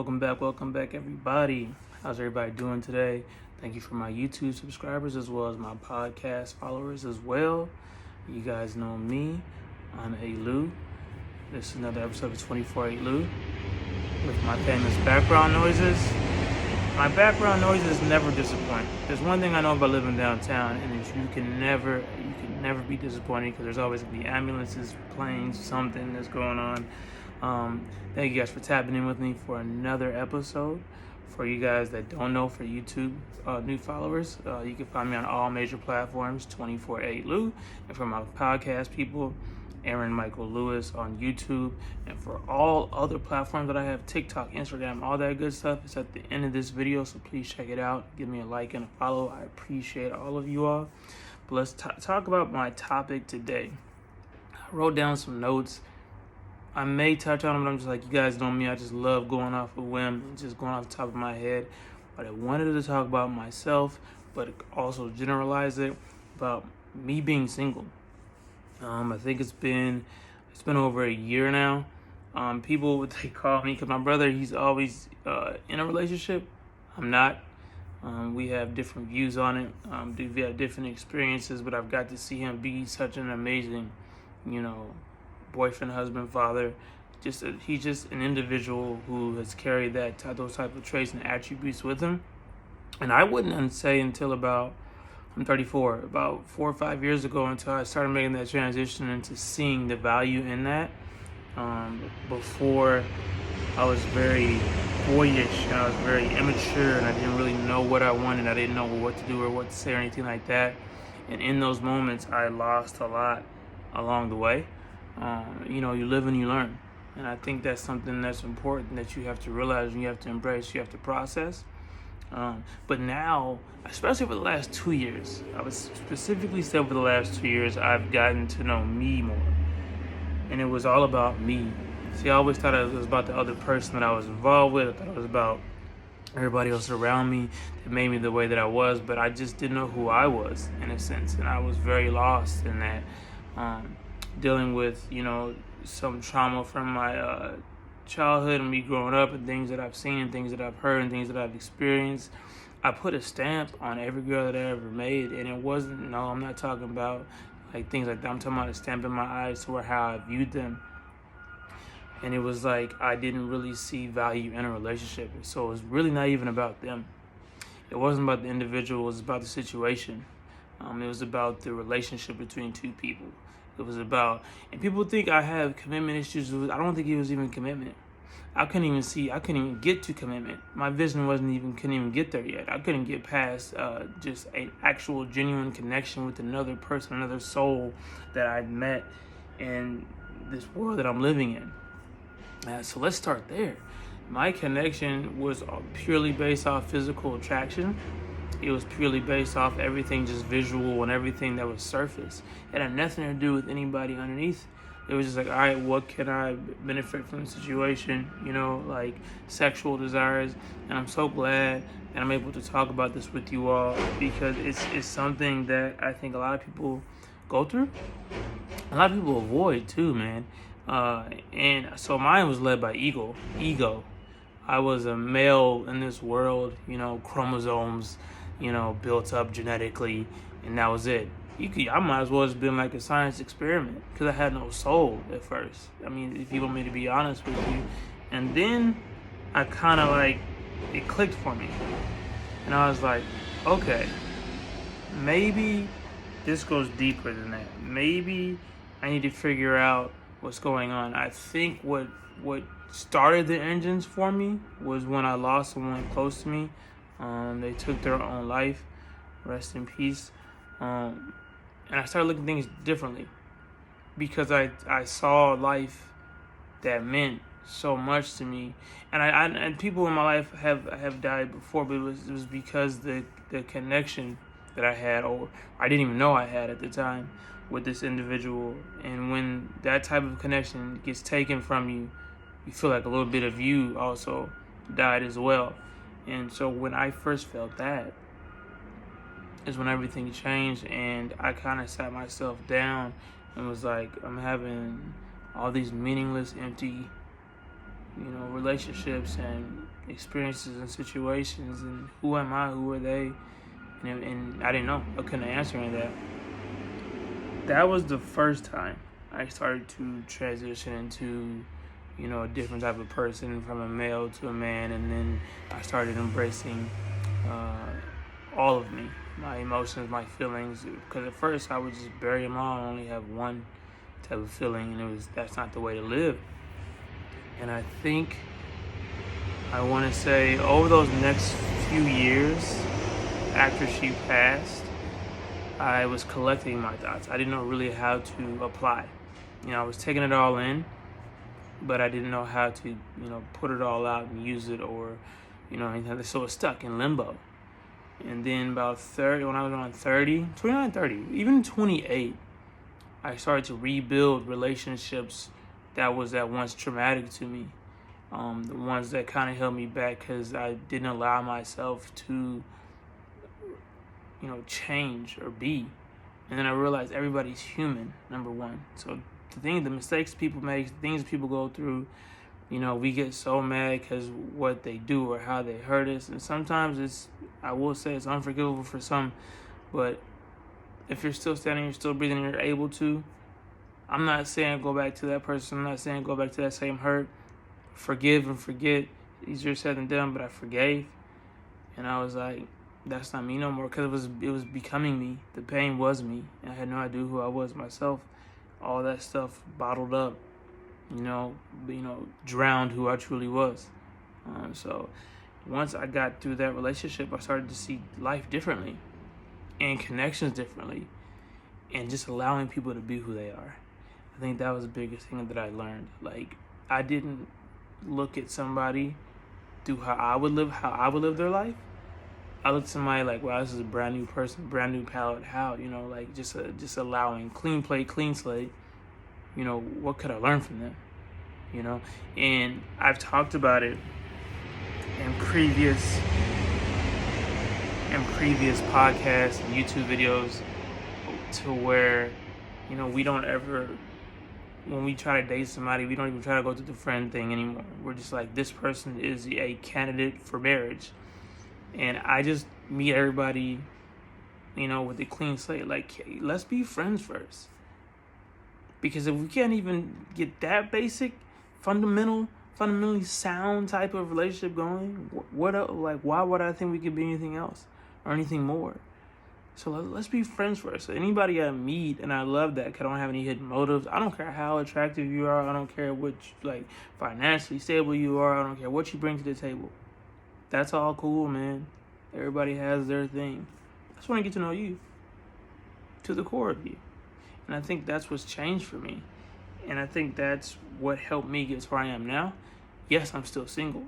Welcome back, everybody. How's everybody doing today? Thank you for my YouTube subscribers as well as my podcast followers as well. You guys know me. I'm A. Lou. This is another episode of 24-8 Lou with my famous background noises. My background noises never disappoint. There's one thing I know about living downtown, and is you can never be disappointed because there's always gonna be ambulances, planes, something that's going on. Thank you guys for tapping in with me for another episode. For you guys that don't know, for YouTube new followers, you can find me on all major platforms, 24-8 Lou. And for my podcast people, Aaron Michael Lewis on YouTube. And for all other platforms that I have, TikTok, Instagram, all that good stuff, it's at the end of this video. So please check it out. Give me a like and a follow. I appreciate all of you all. But let's talk about my topic today. I wrote down some notes. I may touch on them, but I'm just like, you guys know me. I just love going off a whim and just going off the top of my head. But I wanted to talk about myself, but also generalize it about me being single. I think it's been over a year now. People, they call me, because my brother, he's always in a relationship. I'm not. We have different views on it. We have different experiences, but I've got to see him be such an amazing, boyfriend, husband, father. He's just an individual who has carried those type of traits and attributes with him. And I wouldn't say until I'm 34, about 4 or 5 years ago, until I started making that transition into seeing the value in that. Before, I was very boyish and I was very immature and I didn't really know what I wanted. I didn't know what to do or what to say or anything like that. And in those moments, I lost a lot along the way. You live and you learn. And I think that's something that's important that you have to realize and you have to embrace, you have to process. But now, especially for the last 2 years, I would specifically say for the last 2 years, I've gotten to know me more. And it was all about me. See, I always thought it was about the other person that I was involved with. I thought it was about everybody else around me that made me the way that I was, but I just didn't know who I was, in a sense. And I was very lost in that. Dealing with, some trauma from my childhood and me growing up and things that I've seen, things that I've heard, and things that I've experienced. I put a stamp on every girl that I ever made, and it wasn't, no, I'm not talking about like things like that. I'm talking about a stamp in my eyes to how I viewed them. And it was like I didn't really see value in a relationship. So it was really not even about them. It wasn't about the individual, it was about the situation. It was about the relationship between two people. It was about, and people think I have commitment issues. I don't think it was even commitment. I couldn't even get to commitment. My vision couldn't even get there yet. I couldn't get past just an actual genuine connection with another person, another soul that I'd met in this world that I'm living in. So let's start there. My connection was purely based off physical attraction. It was purely based off everything just visual and everything that was surface. It had nothing to do with anybody underneath. It was just like, all right, what can I benefit from the situation? Like sexual desires. And I'm so glad that I'm able to talk about this with you all, because it's something that I think a lot of people go through. A lot of people avoid too, man. And so mine was led by ego. I was a male in this world, chromosomes, built up genetically, and that was it. I might as well have been like a science experiment, because I had no soul at first. I mean, if you want me to be honest with you. And then I kind of it clicked for me. And I was like, okay, maybe this goes deeper than that. Maybe I need to figure out what's going on. I think what started the engines for me was when I lost someone close to me. They took their own life. Rest in peace. And I started looking at things differently, because I saw life that meant so much to me. And people in my life have died before, but it was because the connection that I had, or I didn't even know I had at the time, with this individual. And when that type of connection gets taken from you, you feel like a little bit of you also died as well. And so when I first felt that is when everything changed, and I kind of sat myself down and was like, I'm having all these meaningless, empty, relationships, and experiences and situations, and who am I, who are they, and I didn't know. I couldn't answer any of that. That was the first time I started to transition into, a different type of person, from a male to a man, and then I started embracing all of me, my emotions, my feelings. Because at first I would just bury them all and only have one type of feeling, and that's not the way to live. And I think I want to say over those next few years after she passed, I was collecting my thoughts. I didn't know really how to apply. I was taking it all in, but I didn't know how to, put it all out and use it, or, anything. So it was stuck in limbo. And then about 30, when I was around 30, 29, 30, even 28, I started to rebuild relationships that was at once traumatic to me. The ones that kind of held me back because I didn't allow myself to, change or be. And then I realized everybody's human, number one. So the mistakes people make, the things people go through, we get so mad because what they do or how they hurt us. And sometimes I will say it's unforgivable for some, but if you're still standing, you're still breathing, and you're able to, I'm not saying go back to that person. I'm not saying go back to that same hurt. Forgive and forget. Easier said than done, but I forgave. And I was like, that's not me no more, because it was becoming me. The pain was me. And I had no idea who I was myself. All that stuff bottled up, drowned who I truly was. So once I got through that relationship, I started to see life differently and connections differently, and just allowing people to be who they are. I think that was the biggest thing that I learned. Like, I didn't look at somebody through how I would live their life. I looked at somebody like, wow, this is a brand new person, brand new palette. How, just allowing clean plate, clean slate. What could I learn from them? And I've talked about it in previous podcasts and YouTube videos, to where, we don't ever, when we try to date somebody, we don't even try to go through the friend thing anymore. We're just like, this person is a candidate for marriage. And I just meet everybody, with a clean slate. Like, let's be friends first. Because if we can't even get that basic, fundamentally sound type of relationship going, why would I think we could be anything else or anything more? So let's be friends first. So anybody I meet, and I love that, because I don't have any hidden motives. I don't care how attractive you are. I don't care what, financially stable you are. I don't care what you bring to the table. That's all cool, man. Everybody has their thing. I just want to get to know you, to the core of you. And I think that's what's changed for me. And I think that's what helped me get to where I am now. Yes, I'm still single.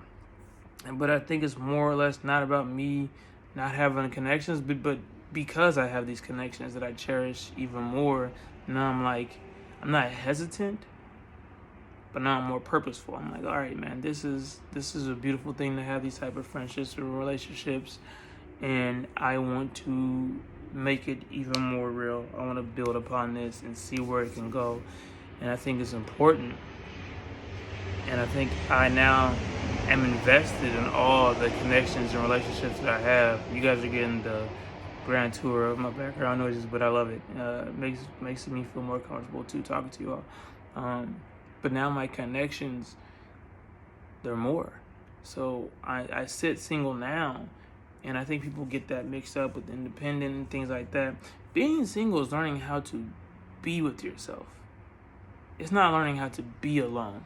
But I think it's more or less not about me not having connections, but because I have these connections that I cherish even more. Now I'm not hesitant, but now I'm more purposeful. I'm like, all right, man, this is a beautiful thing to have these type of friendships or relationships, and I want to make it even more real. I want to build upon this and see where it can go, and I think it's important. And I think I now am invested in all the connections and relationships that I have. You guys are getting the grand tour of my background noises, but I love it. Makes me feel more comfortable too, talking to you all. But now my connections, they're more. So I sit single now, and I think people get that mixed up with independent and things like that. Being single is learning how to be with yourself. It's not learning how to be alone.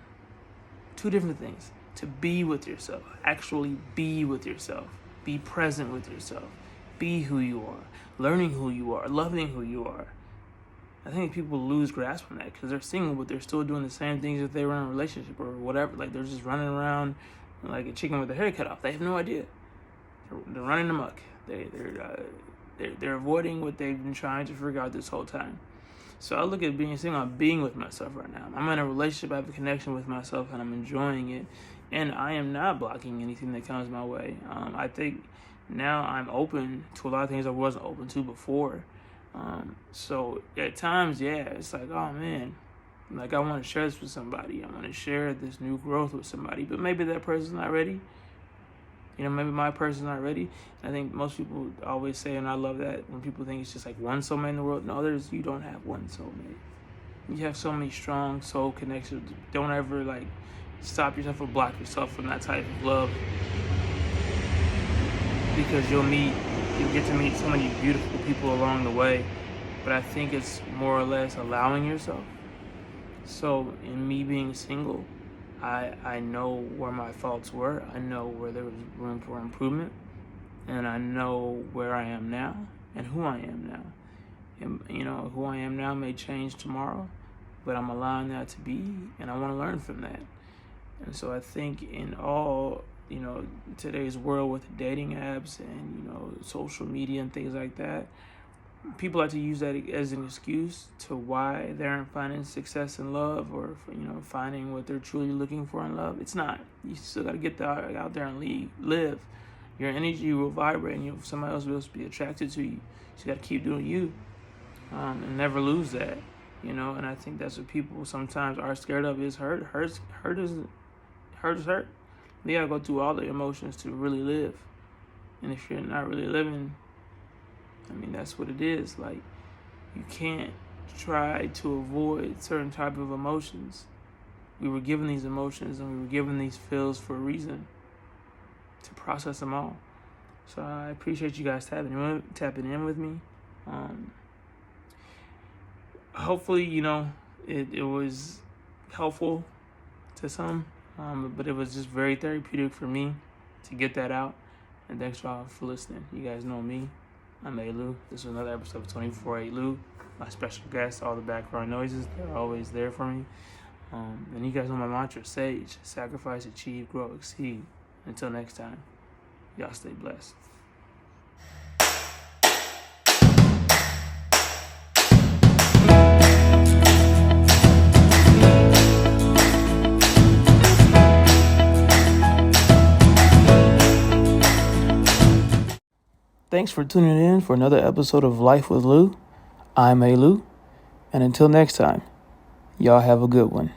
Two different things. To be with yourself. Actually be with yourself. Be present with yourself. Be who you are. Learning who you are. Loving who you are. I think people lose grasp on that because they're single, but they're still doing the same things if they were in a relationship or whatever. Like, they're just running around like a chicken with their hair cut off. They have no idea. They're running amok. They're avoiding what they've been trying to figure out this whole time. So I look at being single, I'm being with myself right now. I'm in a relationship, I have a connection with myself, and I'm enjoying it. And I am not blocking anything that comes my way. I think now I'm open to a lot of things I wasn't open to before. So at times, yeah, it's like, oh man, like I want to share this with somebody. I want to share this new growth with somebody, but maybe that person's not ready. Maybe my person's not ready. I think most people always say, and I love that, when people think it's just like one soulmate in the world. No, you don't have one soulmate. You have so many strong soul connections. Don't ever stop yourself or block yourself from that type of love, because you'll get to meet so many beautiful people along the way. But I think it's more or less allowing yourself. So in me being single, I know where my faults were. I know where there was room for improvement, and I know where I am now and who I am now. And who I am now may change tomorrow, but I'm allowing that to be, and I want to learn from that. And so I think in all, today's world with dating apps and social media and things like that, people like to use that as an excuse to why they aren't finding success in love, or finding what they're truly looking for in love. It's not. You still got to get out there and live. Your energy will vibrate, and somebody else will be attracted to you. You just got to keep doing you, and never lose that. And I think that's what people sometimes are scared of, is hurt. Hurt is hurt. You gotta go through all the emotions to really live. And if you're not really living, that's what it is. You can't try to avoid certain type of emotions. We were given these emotions, and we were given these feels for a reason, to process them all. So I appreciate you guys tapping in with me. Hopefully, it was helpful to some, but it was just very therapeutic for me to get that out. And thanks y'all for listening. You guys know me. I'm A-Lou. This is another episode of 24/8 Lou. My special guests, all the background noises, they're always there for me. And you guys know my mantra: SAGE, sacrifice, achieve, grow, exceed. Until next time, y'all stay blessed. Thanks for tuning in for another episode of Life with Lou. I'm A-Lou, and until next time, y'all have a good one.